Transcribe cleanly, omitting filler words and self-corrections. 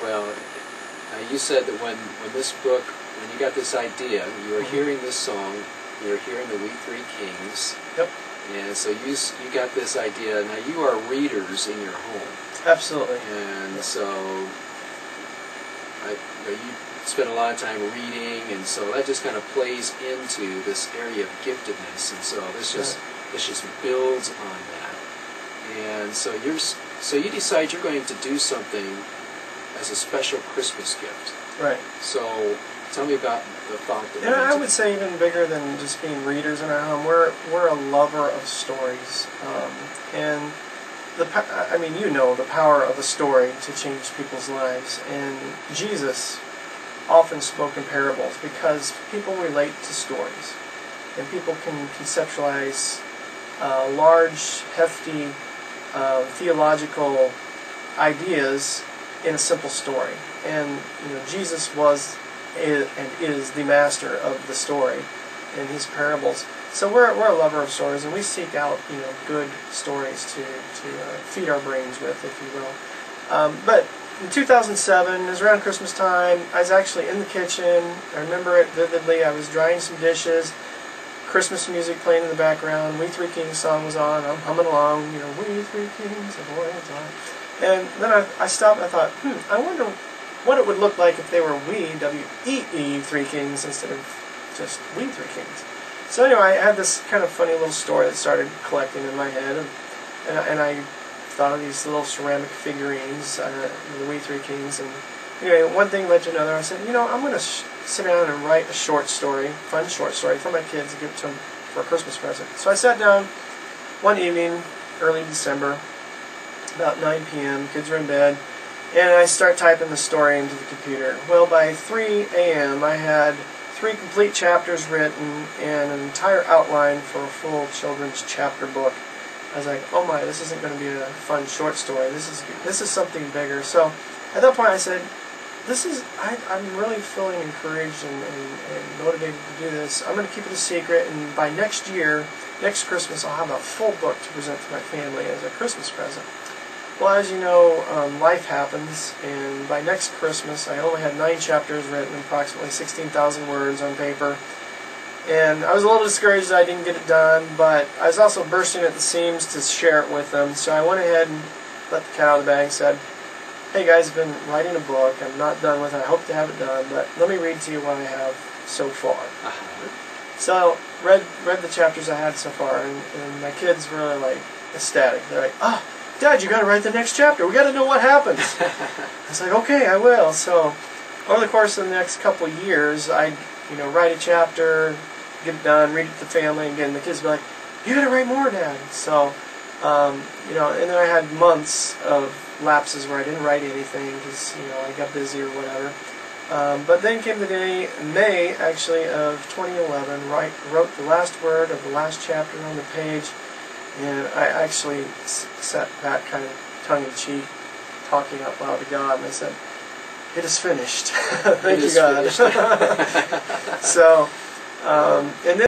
Well, you said that when this book, when you got this idea, you were hearing this song, you were hearing the We Three Kings. Yep. And so you got this idea. Now you are readers in your home. Absolutely. And so you spend a lot of time reading, and so that just kind of plays into this area of giftedness, and so this just builds on that. And so you decide you're going to do something as a special Christmas gift. Right. So tell me about the thought that. And I would say even bigger than just being readers in our home. We're a lover of stories, and I mean, you know the power of a story to change people's lives. And Jesus often spoke in parables because people relate to stories, and people can conceptualize large, hefty theological ideas in a simple story. And Jesus was and is the master of the story in his parables. So we're a lover of stories, and we seek out good stories to feed our brains with, if you will. But in 2007, it was around Christmas time. I was actually in the kitchen. I remember it vividly. I was drying some dishes. Christmas music playing in the background. We Three Kings song was on. I'm humming along. We Three Kings of Orient. And then I stopped and I thought, I wonder what it would look like if they were W-E-E Three Kings instead of just We Three Kings. So anyway, I had this kind of funny little story that started collecting in my head, and I thought of these little ceramic figurines, the We Three Kings, and anyway, one thing led to another. I said, I'm going to sit down and write a short story, fun short story for my kids to give to them for a Christmas present. So I sat down one evening, early December, about 9 p.m., kids were in bed, and I start typing the story into the computer. Well, by 3 a.m., I had 3 complete chapters written and an entire outline for a full children's chapter book. I was like, oh my, this isn't going to be a fun short story. This is something bigger. So at that point I said, I'm really feeling encouraged and motivated to do this. I'm going to keep it a secret, and by next year, next Christmas, I'll have a full book to present to my family as a Christmas present. Well, as you know, life happens, and by next Christmas, I only had 9 chapters written, approximately 16,000 words on paper. And I was a little discouraged that I didn't get it done, but I was also bursting at the seams to share it with them. So I went ahead and let the cat out of the bag and said, hey guys, I've been writing a book. I'm not done with it. I hope to have it done, but let me read to you what I have so far. So read the chapters I had so far, and my kids were like ecstatic. They're like, oh, Dad, you got to write the next chapter. We got to know what happens. I was like, okay, I will. So over the course of the next couple of years, I'd write a chapter, get it done, read it to the family, and again, the kids would be like, you got to write more, Dad. So and then I had months of lapses where I didn't write anything because I got busy or whatever. But then came the day, May actually of 2011, wrote the last word of the last chapter on the page. And I actually sat back kind of tongue-in-cheek, talking out loud to God, and I said, it is finished. Thank you, God. So, and then